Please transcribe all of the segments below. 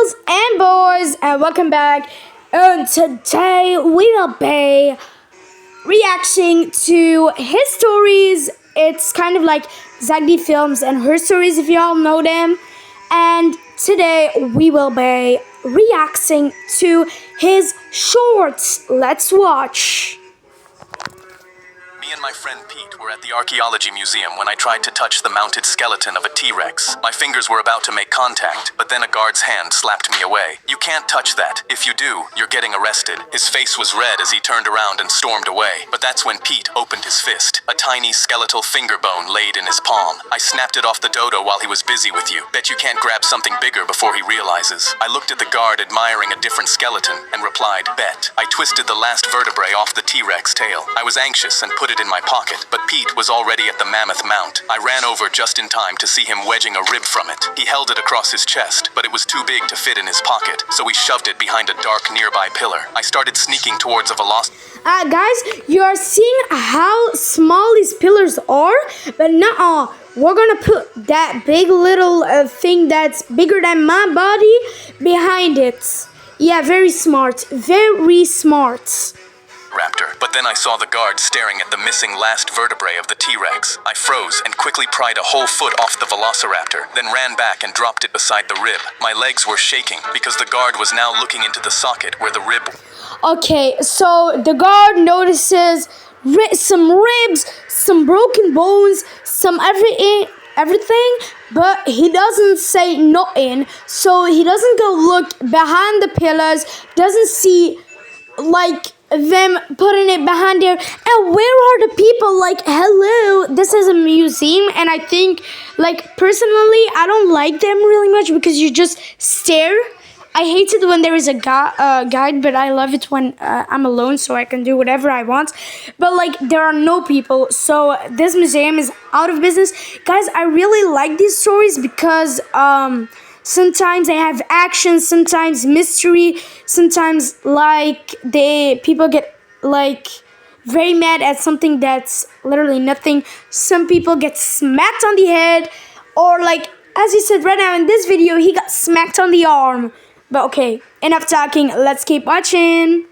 girls and boys, and welcome back. And today we will be reacting to his stories. It's kind of like Zagdi Films and Her Stories, if you all know them. And today we will be reacting to his shorts. Let's watch. Me and my friend Pete were at the archaeology museum when I tried to touch the mounted skeleton of a T-Rex. My fingers were about to make contact, but then a guard's hand slapped me away. You can't touch that. If you do, you're getting arrested. His face was red as he turned around and stormed away. But that's when Pete opened his fist. A tiny skeletal finger bone laid in his palm. I snapped it off the dodo while he was busy with you. Bet you can't grab something bigger before he realizes. I looked at the guard admiring a different skeleton and replied, bet. I twisted the last vertebrae off the T-Rex tail. I was anxious and put it in my pocket, but Pete was already at the mammoth mount. I ran over just in time to see him wedging a rib from it. He held it across his chest, but it was too big to fit in his pocket, so he shoved it behind a dark nearby pillar. I started sneaking towards a velocity. Guys, you are seeing how small these pillars are, but nuh-uh. We're gonna put that big little thing that's bigger than my body behind it. Yeah, very smart. Very smart. Raptor. But then I saw the guard staring at the missing last vertebrae of the T-Rex. I froze and quickly pried a whole foot off the velociraptor, then ran back and dropped it beside the rib. My legs were shaking because the guard was now looking into the socket where the rib... Okay, so the guard notices some ribs, some broken bones, some everything, but he doesn't say nothing. So he doesn't go look behind the pillars, doesn't see like them putting it behind there. And where are the people? Like, hello, this is a museum, and I think, like, personally, I don't like them really much because you just stare. I hate it when there is a guide, but I love it when I'm alone, so I can do whatever I want. But like, there are no people, so this museum is out of business. Guys, I really like these stories because sometimes they have action, sometimes mystery, sometimes like people get like very mad at something that's literally nothing. Some people get smacked on the head, or like as he said right now in this video, he got smacked on the arm. But okay, enough talking, let's keep watching.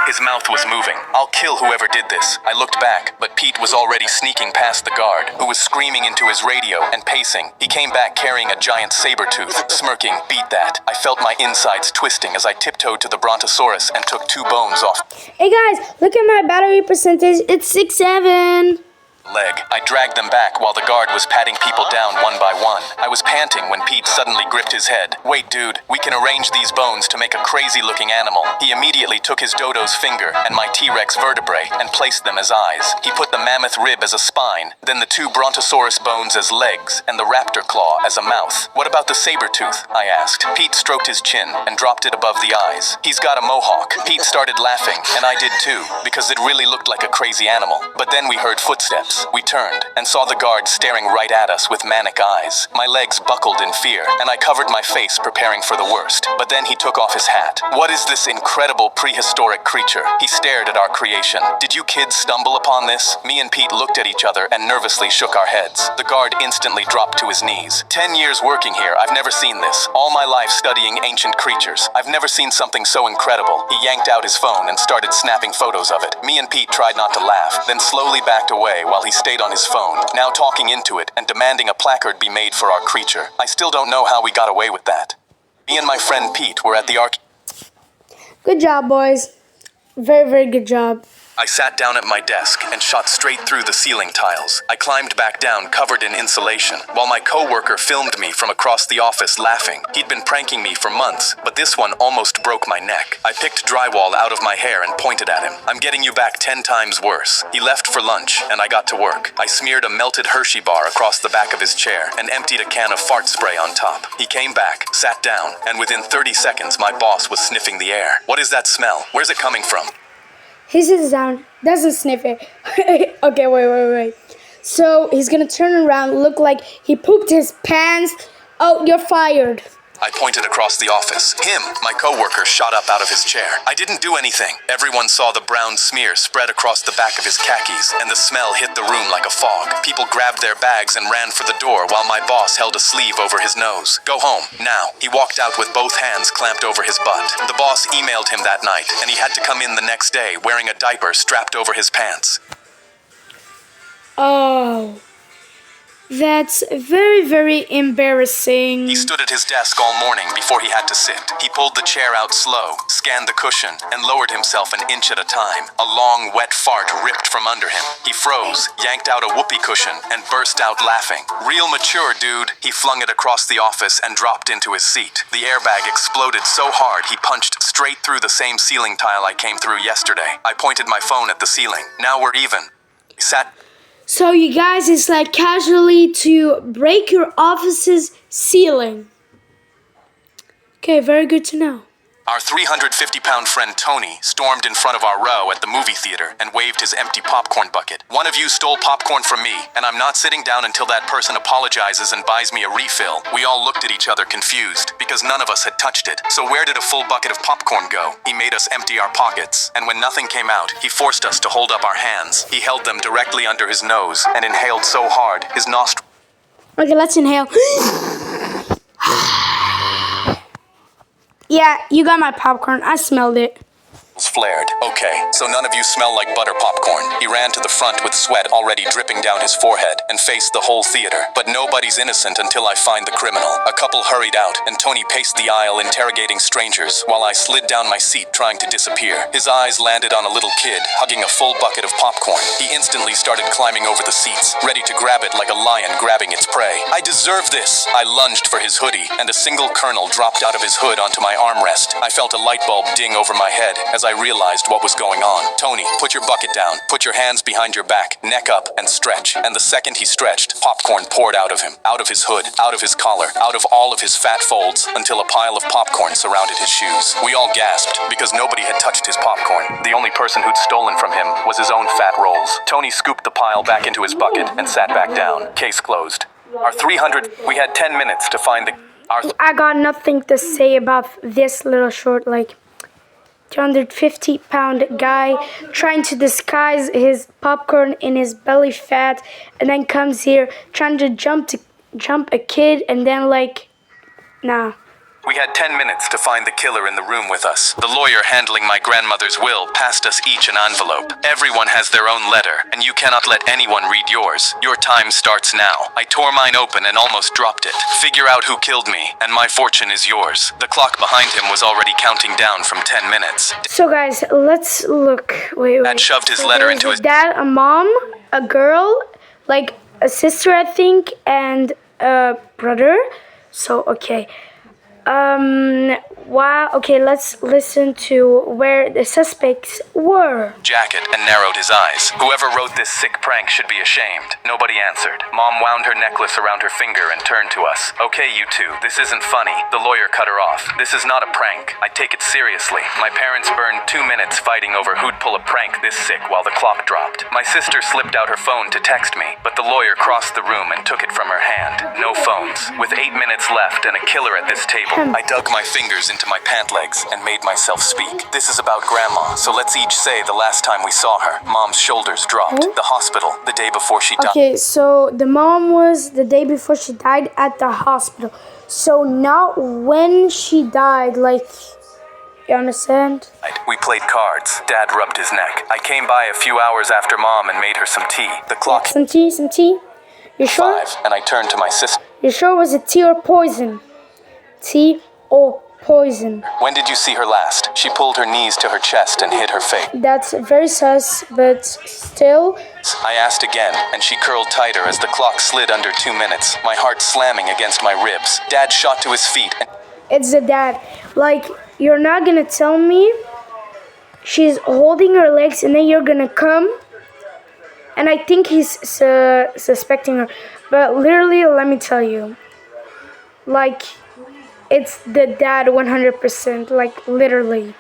His mouth was moving. I'll kill whoever did this. I looked back, but Pete was already sneaking past the guard, who was screaming into his radio and pacing. He came back carrying a giant saber tooth, smirking, beat that. I felt my insides twisting as I tiptoed to the brontosaurus and took 2 bones off. Hey guys, look at my battery percentage, it's 67. Leg. I dragged them back while the guard was patting people down one by one. I was panting when Pete suddenly gripped his head. Wait, dude, we can arrange these bones to make a crazy-looking animal. He immediately took his dodo's finger and my T-Rex vertebrae and placed them as eyes. He put the mammoth rib as a spine, then the 2 brontosaurus bones as legs, and the raptor claw as a mouth. What about the saber tooth? I asked. Pete stroked his chin and dropped it above the eyes. He's got a mohawk. Pete started laughing, and I did too, because it really looked like a crazy animal. But then we heard footsteps. We turned and saw the guard staring right at us with manic eyes. My legs buckled in fear, and I covered my face preparing for the worst. But then he took off his hat. What is this incredible prehistoric creature? He stared at our creation. Did you kids stumble upon this? Me and Pete looked at each other and nervously shook our heads. The guard instantly dropped to his knees. 10 years working here, I've never seen this. All my life studying ancient creatures. I've never seen something so incredible. He yanked out his phone and started snapping photos of it. Me and Pete tried not to laugh, then slowly backed away while he stayed on his phone, now talking into it and demanding a placard be made for our creature. I still don't know how we got away with that. Me and my friend Pete were at the Good job, boys. Very, very good job. I sat down at my desk and shot straight through the ceiling tiles. I climbed back down covered in insulation, while my coworker filmed me from across the office laughing. He'd been pranking me for months, but this one almost broke my neck. I picked drywall out of my hair and pointed at him. I'm getting you back 10 times worse. He left for lunch, and I got to work. I smeared a melted Hershey bar across the back of his chair and emptied a can of fart spray on top. He came back, sat down, and within 30 seconds my boss was sniffing the air. What is that smell? Where's it coming from? He sits down, doesn't sniff it. Okay, wait. So he's gonna turn around, look like he pooped his pants. Oh, you're fired. I pointed across the office. Him, my coworker, shot up out of his chair. I didn't do anything. Everyone saw the brown smear spread across the back of his khakis, and the smell hit the room like a fog. People grabbed their bags and ran for the door while my boss held a sleeve over his nose. Go home, now. He walked out with both hands clamped over his butt. The boss emailed him that night, and he had to come in the next day wearing a diaper strapped over his pants. Oh. That's very, very embarrassing. He stood at his desk all morning before he had to sit. He pulled the chair out slow, scanned the cushion, and lowered himself an inch at a time. A long, wet fart ripped from under him. He froze, yanked out a whoopee cushion, and burst out laughing. Real mature, dude. He flung it across the office and dropped into his seat. The airbag exploded so hard he punched straight through the same ceiling tile I came through yesterday. I pointed my phone at the ceiling. Now we're even. He sat. So you guys, it's like casually to break your office's ceiling. Okay, very good to know. Our 350-pound friend Tony stormed in front of our row at the movie theater and waved his empty popcorn bucket. One of you stole popcorn from me, and I'm not sitting down until that person apologizes and buys me a refill. We all looked at each other confused, because none of us had touched it. So where did a full bucket of popcorn go? He made us empty our pockets, and when nothing came out, he forced us to hold up our hands. He held them directly under his nose and inhaled so hard, his nostrils. Okay, let's inhale. Yeah, you got my popcorn. I smelled it. Flared. Okay, so none of you smell like butter popcorn. He ran to the front with sweat already dripping down his forehead and faced the whole theater. But nobody's innocent until I find the criminal. A couple hurried out, and Tony paced the aisle interrogating strangers while I slid down my seat trying to disappear. His eyes landed on a little kid hugging a full bucket of popcorn. He instantly started climbing over the seats, ready to grab it like a lion grabbing its prey. I deserve this! I lunged for his hoodie, and a single kernel dropped out of his hood onto my armrest. I felt a light bulb ding over my head as I realized what was going on. Tony, put your bucket down. Put your hands behind your back, neck up, and stretch. And the second he stretched, popcorn poured out of him, out of his hood, out of his collar, out of all of his fat folds, until a pile of popcorn surrounded his shoes. We all gasped, because nobody had touched his popcorn. The only person who'd stolen from him was his own fat rolls. Tony scooped the pile back into his bucket and sat back down. Case closed. We had 10 minutes to find the... I got nothing to say about this little short, 250-pound guy trying to disguise his popcorn in his belly fat, and then comes here trying to jump a kid, and then nah. We had 10 minutes to find the killer in the room with us. The lawyer handling my grandmother's will passed us each an envelope. Everyone has their own letter, and you cannot let anyone read yours. Your time starts now. I tore mine open and almost dropped it. Figure out who killed me, and my fortune is yours. The clock behind him was already counting down from 10 minutes. So guys, let's look. Wait. Dad shoved his letter into his... Dad, a mom, a girl, a sister, I think, and a brother. So, okay. Wow. Okay, let's listen to where the suspects were. Jacket and narrowed his eyes. Whoever wrote this sick prank should be ashamed. Nobody answered. Mom wound her necklace around her finger and turned to us. Okay, you two, this isn't funny. The lawyer cut her off. This is not a prank. I take it seriously. My parents burned 2 minutes fighting over who'd pull a prank this sick while the clock dropped. My sister slipped out her phone to text me, but the lawyer crossed the room and took it from her hand. No phones. With 8 minutes left and a killer at this table, I dug my fingers into my pant legs and made myself speak. This is about Grandma, so let's each say the last time we saw her. Mom's shoulders dropped. The hospital, the day before she died. Okay, so the mom was the day before she died at the hospital. So not when she died, you understand? We played cards. Dad rubbed his neck. I came by a few hours after Mom and made her some tea. The clock... Some tea? You sure? 5, and I turned to my sister. You sure was it tea or poison? Tea or poison? When did you see her last? She pulled her knees to her chest and hid her face. That's very sus, but still... I asked again, and she curled tighter as the clock slid under 2 minutes, my heart slamming against my ribs. Dad shot to his feet and... It's the dad. You're not gonna tell me she's holding her legs and then you're gonna come? And I think he's suspecting her. But literally, let me tell you. It's the dad 100%. Literally.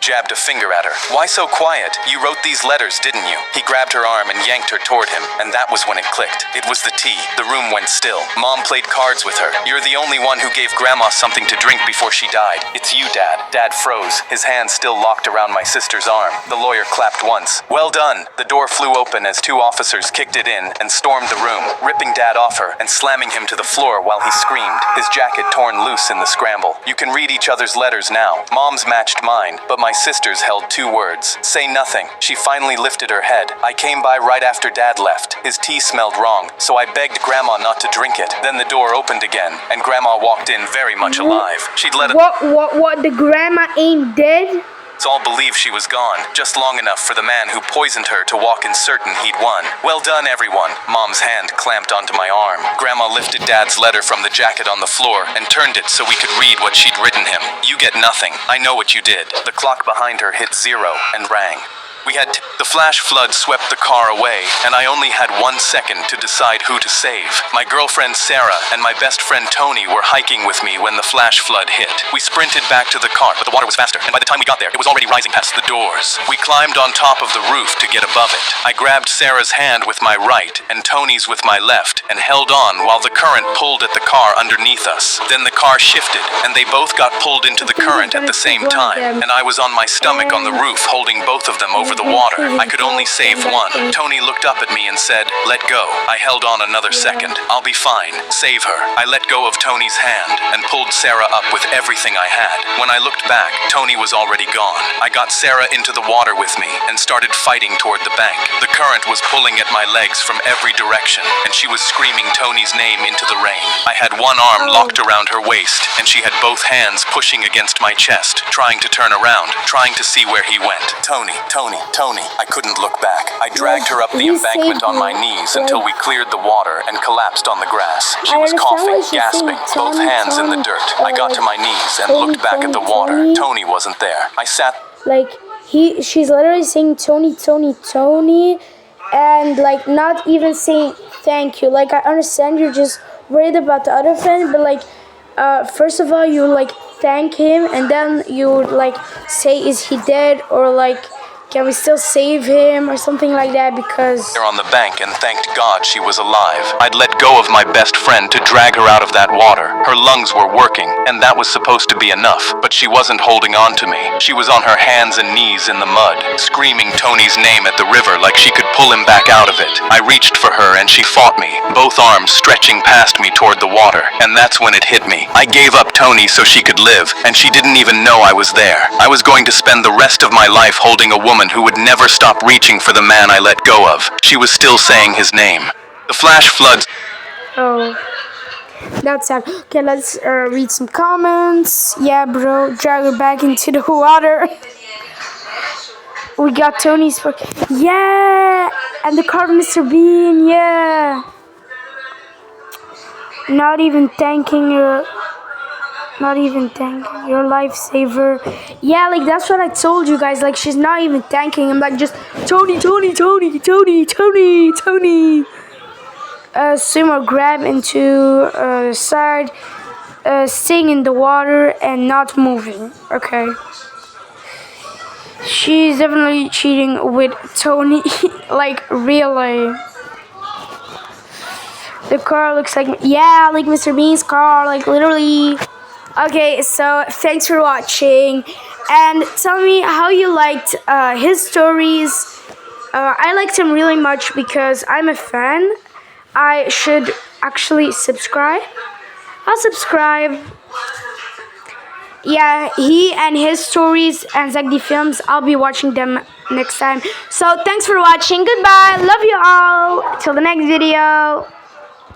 jabbed a finger at her. Why so quiet? You wrote these letters, didn't you? He grabbed her arm and yanked her toward him, and that was when it clicked. It was the tea. The room went still. Mom played cards with her. You're the only one who gave Grandma something to drink before she died. It's you, Dad. Dad froze, his hand still locked around my sister's arm. The lawyer clapped once. Well done. The door flew open as 2 officers kicked it in and stormed the room, ripping Dad off her and slamming him to the floor while he screamed, his jacket torn loose in the scramble. You can read each other's letters now. Mom's matched mine, but my sister's held 2 words. Say nothing. She finally lifted her head. I came by right after Dad left. His tea smelled wrong, so I begged Grandma not to drink it. Then the door opened again, and Grandma walked in very much alive. She'd let What, the grandma ain't dead? Us all believe she was gone, just long enough for the man who poisoned her to walk in certain he'd won. Well done, everyone. Mom's hand clamped onto my arm. Grandma lifted Dad's letter from the jacket on the floor and turned it so we could read what she'd written him. You get nothing. I know what you did. The clock behind her hit 0 and rang. We had the flash flood swept the car away, and I only had 1 second to decide who to save. My girlfriend Sarah and my best friend Tony were hiking with me when the flash flood hit. We sprinted back to the car, but the water was faster, and by the time we got there, it was already rising past the doors. We climbed on top of the roof to get above it. I grabbed Sarah's hand with my right and Tony's with my left and held on while the current pulled at the car underneath us. Then the car shifted, and they both got pulled into the current at the same time, and I was on my stomach on the roof holding both of them over the water. I could only save one. Tony looked up at me and said, "Let go." I held on another second. "I'll be fine. Save her." I let go of Tony's hand and pulled Sarah up with everything I had. When I looked back, Tony was already gone. I got Sarah into the water with me and started fighting toward the bank. The current was pulling at my legs from every direction, and she was screaming Tony's name into the rain. I had one arm locked around her waist, and she had both hands pushing against my chest, trying to turn around, trying to see where he went. Tony. I couldn't look back. I dragged her up the embankment on my knees until we cleared the water and collapsed on the grass. She was coughing, gasping, both hands in the dirt. I got to my knees and looked back at the water. Tony wasn't there. I sat... She's literally saying Tony, and not even saying thank you. I understand you're just worried about the other friend, but first of all, you thank him, and then you would say, is he dead, or can we still save him or something like that, because... There on the bank and thanked God she was alive. I'd let go of my best friend to drag her out of that water. Her lungs were working, and that was supposed to be enough, but she wasn't holding on to me. She was on her hands and knees in the mud, screaming Tony's name at the river like she could pull him back out of it. I reached for her and she fought me, both arms stretching past me toward the water, and that's when it hit me. I gave up Tony so she could live, and she didn't even know I was there. I was going to spend the rest of my life holding a woman who would never stop reaching for the man I let go of. She was still saying his name. The flash floods... Oh, that's sad. Okay, let's read some comments. Yeah, bro, drag her back into the water. We got Tony's... Yeah, and the card Mr. Bean, yeah. Not even thanking her. Not even thanking your lifesaver. Yeah, that's what I told you guys. She's not even thanking him. Just Tony. Swim or grab into the side, staying in the water and not moving. Okay. She's definitely cheating with Tony. Really. The car looks like Mr. Bean's car. Literally. Okay, so thanks for watching, and tell me how you liked his stories. I liked him really much because I'm a fan. I should actually subscribe. I'll subscribe. Yeah, he and his stories and Zach D Films, I'll be watching them next time. So thanks for watching. Goodbye. Love you all. Till the next video.